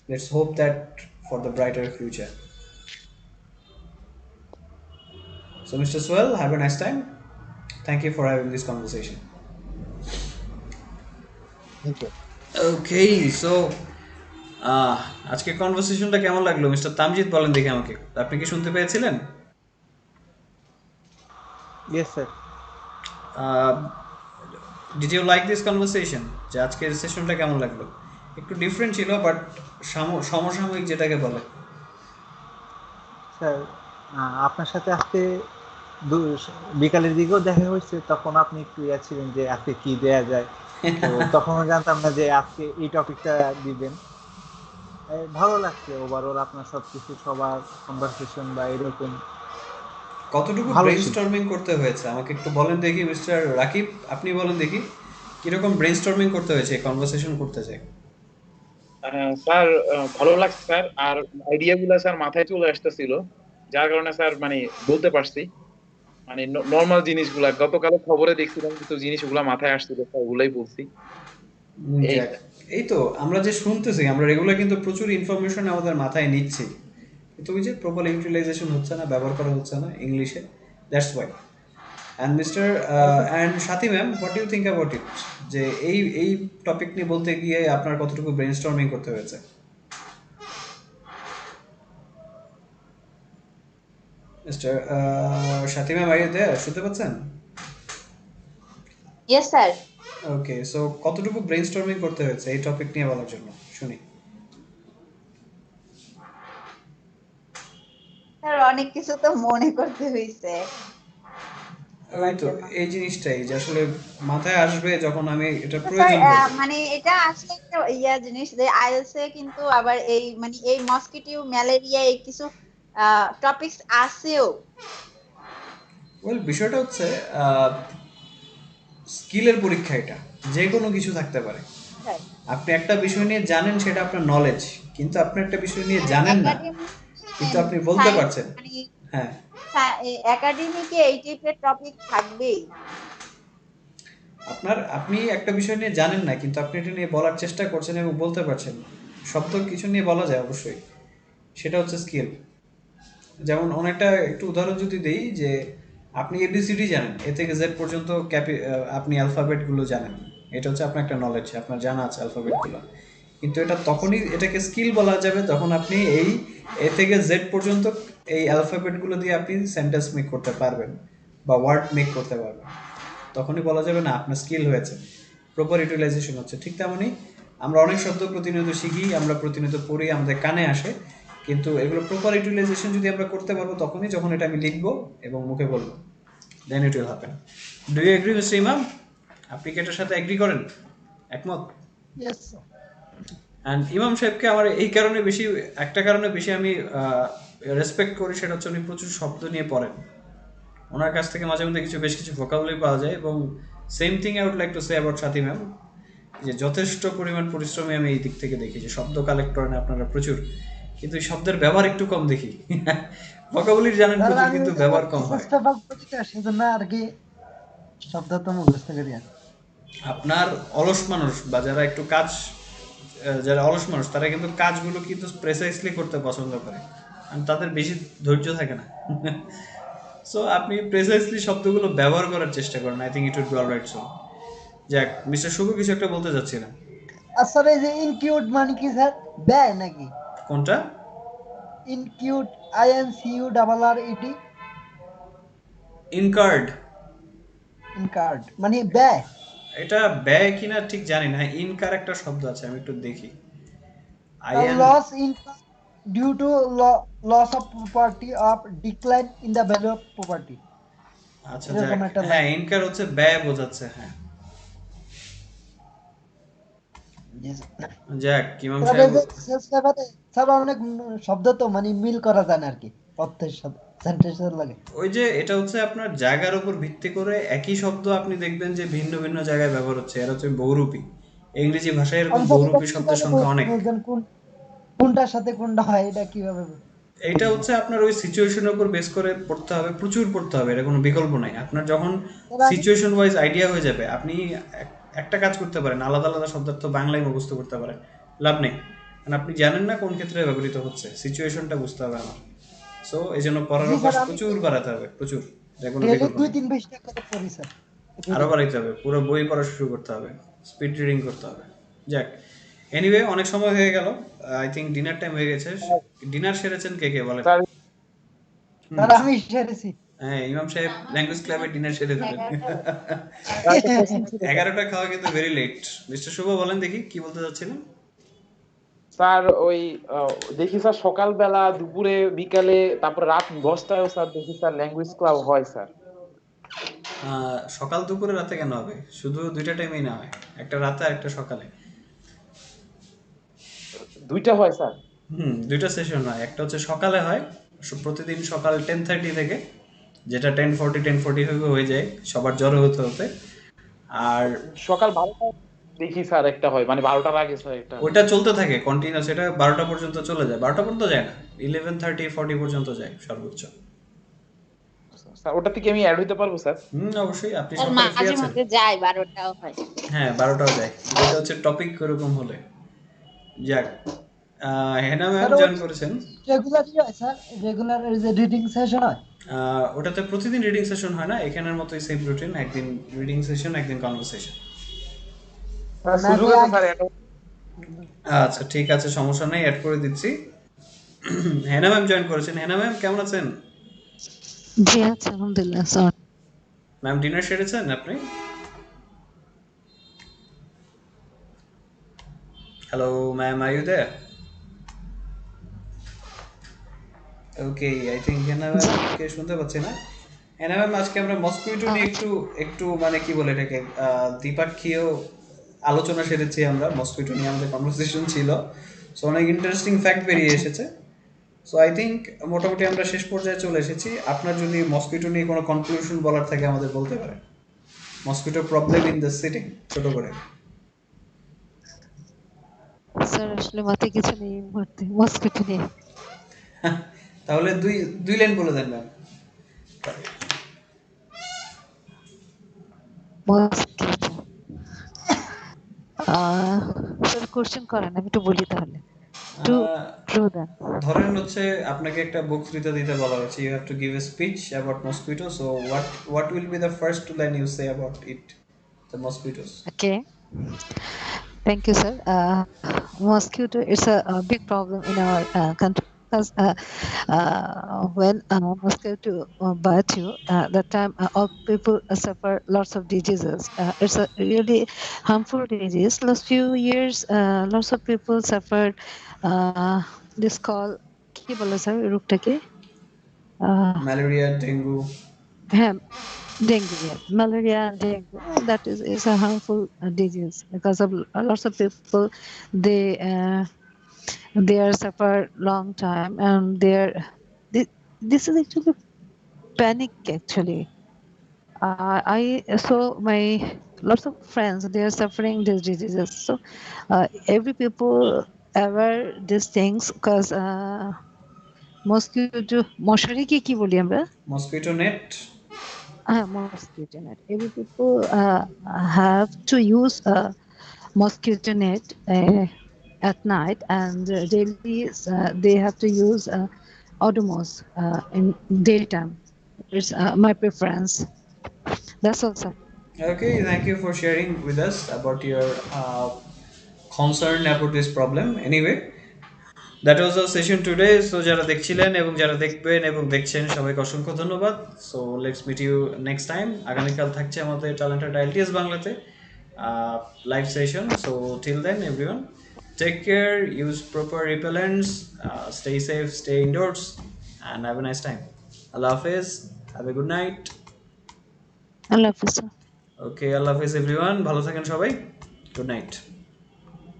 Let's hope that for the brighter future. So, Mr. Swell, have a nice time. Thank you for having this conversation. Thank you. Okay, so আজকে কনভারসেশনটা কেমন লাগলো? Mister Tamjit বলেন দেখি আমাকে, আপনি কি শুনতে পেয়েছিলেন? Yes, sir. Did you like this conversation? যে আজকের সেশনটা কেমন লাগলো? একটু ডিফারেন্ট ছিল, বাট সমসাময়িক যেটাকে বলে। স্যার, আপনার সাথে আজকে বিকালের দিকেও দেখা হয়েছে, তখন আপনি একটু ছিলেন যে আজকে কি দেয়া যায়, তো তখনও জানতাম না যে আজকে এই টপিকটা দিবেন। ভালো লাগছে ওভারঅল আপনার সবকিছু, সবার কনভারসেশন বা এরকম কতটুকু ভালো ছিল। ব্রেইনস্টর্মিং করতে হয়েছে আমাকে একটু বলেন দেখি, মিস্টার রাকিব, আপনি বলেন দেখি কিরকম ব্রেইনস্টর্মিং করতে হয়েছে কনভারসেশন করতে চাই। স্যার ভালো লাগছে স্যার, আর আইডিয়া গুলা স্যার মাথায় চলে আসতেছিল, যার কারণে স্যার মানে বলতে পারছি, মানে নর্মাল জিনিসগুলা গতকাল খবরে দেখছিলাম কিছু জিনিসগুলা মাথায় আসছিল স্যার, ওগুলাই বলছি। এই যাক, এই তো আমরা যে শুনতেছি, আমরা রেগুলার কিন্তু প্রচুর ইনফরমেশন আমাদের মাথায় নিচ্ছি, কিন্তু ওই যে প্রপার ইউটিলাইজেশন হচ্ছে না, ব্যবহার করা হচ্ছে না ইংলিশে। That's why. And mister and Sathi ma'am, what you think about it? যে এই টপিক নিয়ে বলতে গিয়ে আপনার কতটুকু ব্রেইনস্টর্মিং করতে হয়েছে? মিস্টার শাতিমা ভাই there শুনতে পাচ্ছেন? Yes, sir. ওকে, সো কতটুকু ব্রেইনস্টর্মিং করতে হয়েছে এই টপিক নিয়ে বলার জন্য শুনি। স্যার অনেক কিছু তো মনে করতে হয়েছে। ওই তো এই জিনিসটাই যে আসলে মাথায় আসবে যখন আমি এটা স্যার প্রয়োজন পড়বে। মানে এটা আসলে একটা জিনিস যে আইএলসে কিন্তু আবার এই মানে এই মসকিটো ম্যালেরিয়া এই কিছু টপিকস আছেও। ওয়েল বিষয়টা হচ্ছে স্কিলের পরীক্ষা, এটা যে কোনো কিছু থাকতে পারে। স্যার আপনি একটা বিষয় নিয়ে জানেন সেটা আপনার নলেজ, কিন্তু আপনি একটা বিষয় নিয়ে স্যার জানেন না একাডেমিক কিন্তু আপনি বলতে সায়েন্স পারছেন। মানে হ্যাঁ, একাডেমিকে এই টাইপের টপিক থাকবেই। আপনি একটা বিষয় নিয়ে জানেন না কিন্তু আপনি এটা নিয়ে বলার চেষ্টা করছেন এবং বলতে পারছেন। শব্দ কিছু নিয়ে বলা যায় অবশ্যই, সেটা হচ্ছে স্কিল। যেমন অনেকটা একটু উদাহরণ যদি দেই যে আপনি এবিসিডি জানেন, এ থেকে জেড পর্যন্ত আপনি অ্যালফাবেটগুলো জানেন, এটা হচ্ছে আপনার একটা নলেজ, আপনার জানা আছে অ্যালফাবেটগুলো। কিন্তু এটা তখনই এটাকে স্কিল বলা যাবে যখন আপনি এই এ থেকে জেড পর্যন্ত এই অ্যালফাবেটগুলো দিয়ে আপনি সেন্টেন্স মেক করতে পারবেন বা ওয়ার্ড মেক করতে পারবেন, তখনই বলা যাবে না আপনার স্কিল হয়েছে, প্রপার ইউটিলাইজেশন হচ্ছে। ঠিক তেমনই আমরা অনেক শব্দ প্রতিনিয়ত শিখি, আমরা প্রতিনিয়ত পড়ি, আমাদের কানে আসে, কিন্তু এগুলো প্রপার ইউটিলাইজেশন যদি আমরা করতে পারবো তখনই যখন এটা আমি লিখবো এবং মুখে বলবো, then it will happen. Do you agree mister Imam? আপনি কি এটার সাথে এগ্রি করেন, একমত? Yes, sir. অ্যান্ড ইমাম সাহেবকে আমার এই কারণে বেশি, একটা কারণে বেশি আমি রেসপেক্ট করি, সেটা হচ্ছে উনি প্রচুর শব্দ নিয়ে পড়েন। ওনার কাছ থেকে মাঝে মধ্যে বেশ কিছু ভোকাবুলারি পাওয়া যায়। এবং same thing I would like to say about Sathi ma'am, যে যথেষ্ট পরিমাণ পরিশ্রমী আমি এই দিক থেকে দেখি, যে শব্দ কালেক্ট করেন আপনারা প্রচুর, কিন্তু এই শব্দের ব্যবহার একটু কম দেখি। ভোকাবুলারি জানেন স্যার প্রচুর আমি কিন্তু ওই যে ব্যবহার কম হয়। এসএস পেপার করি তো সেজন্য আর কি শব্দ তো মুখস্থ করি আর কি। আপনার অলস মানুষ বা যারা একটু কাজ, যারা অলস মানুষ তারা কিন্তু কাজগুলো কিন্তু প্রেসাইসলি করতে পছন্দ করে, আর তাদের বেশি ধৈর্য থাকে না। সো আপনি প্রেসাইসলি শব্দগুলো ব্যবহার করার চেষ্টা করেন, I think it would be alright. So যাক, মিস্টার শুভ কিছু একটা বলতে চাচ্ছিলাম। আর স্যার এই যে ইনকিউট মানে কি স্যার, ব্যয় নাকি? কোনটা? ইনকিউট, INCURRED, ইনকার্ড। ইনকার্ড মানে ব্যয়। এটা ব্যয় কিনা ঠিক জানি না, ইনকার একটা শব্দ আছে, আমি একটু দেখি। IN, loss income due to loss of property of decline in the value of property, আচ্ছা যাক, এরকম একটা হ্যাঁ লাইন। ইনকার হচ্ছে ব্যয় বোঝাচ্ছে, হ্যাঁ। যাক ইমাম স্যার এই সাহেব, যে শেষ ব্যাপারে স্যার অনেক শব্দ তো মানে মিল করা যায় না আর কি অর্থের সাথে, সেন্টেন্সের লাগে। ওই যে এটা হচ্ছে আপনার জায়গার উপর ভিত্তি করে একই শব্দ আপনি দেখবেন যে ভিন্ন ভিন্ন জায়গায় ব্যবহার হচ্ছে, এরা হচ্ছে বহুরূপী। ইংরেজি ভাষায় এরকম স্যার এটা বহুরূপী শব্দের কিভাবে সংখ্যা অনেক। বুঝবেন কোনটার সাথে কোনটা হয়, এটা কিভাবে এইটা বুঝবেন? হচ্ছে আপনার ওই সিচুয়েশনের উপর বেস করে পড়তে হবে, প্রচুর পড়তে হবে, এটা কোনো বিকল্প নাই। আপনার যখন স্যার আমি সিচুয়েশন ওয়াইজ আইডিয়া হয়ে যাবে, আপনি একটা কাজ করতে পারেন, আলাদা আলাদা শব্দার্থ বাংলায় মুখস্থ করতে পারেন, লাভ নেই, কারণ আপনি জানেন না কোন ক্ষেত্রে ব্যবহৃত হচ্ছে, সিচুয়েশনটা বুঝতে হবে আমার। সো এই জন্য পড়ার জি অভ্যাস স্যার আমি প্রচুর বাড়াতে হবে, প্রচুর, যে কোনো ডেলি বিকল্প নেই। 2-3 পৃষ্ঠা করে পড়ি স্যার আরও reading। বাড়াইতে হবে, পুরো বই পড়া শুরু করতে হবে, স্পিড রিডিং করতে হবে। যাক, এনিওয়ে অনেক সময় হয়ে গেল, আই থিঙ্ক ডিনার টাইম হয়ে গেছে। ডিনার সেরেছেন কে কে বলেন? স্যার স্যার আমি সেরেছি। হ্যাঁ, ইমাম সাহেব ল্যাঙ্গুয়েজ ক্লাবে ডিনার সেরে দিলেন। 11টা খাওয়া কিন্তু ভেরি লেট। মিস্টার শুভ বলেন দেখি কি বলতে চাচ্ছিলেন? স্যার ওই দেখি স্যার সকালবেলা, দুপুরে, বিকালে, তারপর রাত 10টায়ও স্যার দেখি স্যার ল্যাঙ্গুয়েজ ক্লাব হয় স্যার। সকাল দুপুরে রাতে কেন হবে? শুধু দুইটা টাইমেই না হয়, একটা রাতে আর একটা সকালে। দুইটা হয় স্যার? দুইটা সেশন হয়, একটা হচ্ছে সকালে হয় প্রতিদিন সকাল 10:30 থেকে, যেটা 10:40 হয়ে যায় সবার জড়ো হতে হতে। আর সকাল 12টা দেখি স্যার একটা হয়, মানে 12টার আগে স্যার একটা। ওইটা চলতে থাকে কন্টিনিউয়াস, এটা 12টা পর্যন্ত চলে যায়, 12টা পর্যন্ত যায় না, 11:30-40 পর্যন্ত যায় সর্বোচ্চ। স্যার ওটা থেকে আমি অ্যাড হইতে পারবো স্যার? অবশ্যই, আপনি আর সকালে ফ্রি মাঝে আছেন? মধ্যে যায় 12টাও হয়। হ্যাঁ 12টাও যায়, যেটা হচ্ছে টপিক এরকম হলে। যাক, হেনা ম্যাম স্যার জয়েন করেছেন। রেগুলারই হয় স্যার, রেগুলার এই যে রিডিং সেশন হয়। ওটাতে প্রতিদিন রিডিং সেশন হয় না, এখানের মতোই সেম রুটিন, একদিন রিডিং সেশন একদিন কনভারসেশন। সুযোগ আছে স্যার এটা? আচ্ছা ঠিক আছে, সমস্যা নেই, অ্যাড করে দিচ্ছি। হেনা ম্যাম জয়েন করেছেন। হেনা ম্যাম কেমন আছেন? জি আছি আলহামদুলিল্লাহ স্যার। ম্যাম ডিনার সেরেছেন আপনি? Hello ma'am, are you there? Okay, I think Hena ji ম্যামকে শুনতে পাচ্ছি না। হেনা ম্যাম, আজকে আমরা মসকুইটো নিয়ে একটু একটু মানে কি বলে এটাকে দ্বিপাক্ষীয় আলোচনা সেরেছি আমরা। মসকুইটো নিয়ে আমাদের কনভারসেশন ছিল, সো অনেক ইন্টারেস্টিং ফ্যাক্ট বেরিয়ে আচ্ছা এসেছে। সো আই থিঙ্ক মোটামুটি আমরা শেষ পর্যায়ে চলে এসেছি। আপনার যদি মসকুইটো নিয়ে কোনো কনক্লুশন বলার থাকে আমাদের বলতে পারেন। Mosquito problem in the city, ছোট করে। স্যার আসলে মাথায় কিছু নেই এই মুহূর্তে মস্কিটো নিয়ে। তাহলে দুই দুই লাইন বলে দেন ম্যাম। মস্কিটো স্যার কোশ্চেন করেন, আমি একটু বলি তাহলে। টু ট্রু দেন। ধরেন হচ্ছে আপনাকে একটা বক্তৃতা দিতে বলা হয়েছে, you have to give a speech about mosquito, so what will be the first line you say about it, the mosquitoes? Okay, thank you, sir. Mosquito is a big problem in our country because when mosquito bite you, that time all people suffer lots of diseases. It's a really harmful disease. Last few years, lots of people suffered this called কি বলে sir রোগটাকে? Malaria, dengue. হ্যাঁ, dengue, yes, malaria and dengue. That is a harmful disease because of lots of people. They they are suffer long time and this is actually panic actually. I saw my lots of friends, they are suffering these diseases. So every people aware these things because mosquito মশারি কি বলি আমরা? Mosquito net. Mosquito net. Every people have to use a mosquito net at night, and daily they have to use Odomos in daytime. It's my preference. That's all, sir. Okay, thank you for sharing with us about your concern about this problem. Anyway, that was a session today. So যারা দেখছিলেন এবং যারা দেখবেন এবং দেখছেন সবাইকে অসংখ্য ধন্যবাদ। So let's meet you next time. আগামীকাল থাকছে আমাদের ট্যালেন্টেড আইএলটিএস বাংলাতে live session. So till then everyone, take care, use proper repellents, stay safe, stay indoors, and have a nice time. আল্লাহ হাফেজ, have a good night. I love you, sir. Okay, আল্লাহ হাফেজ everyone, ভালো থাকেন সবাই, good night.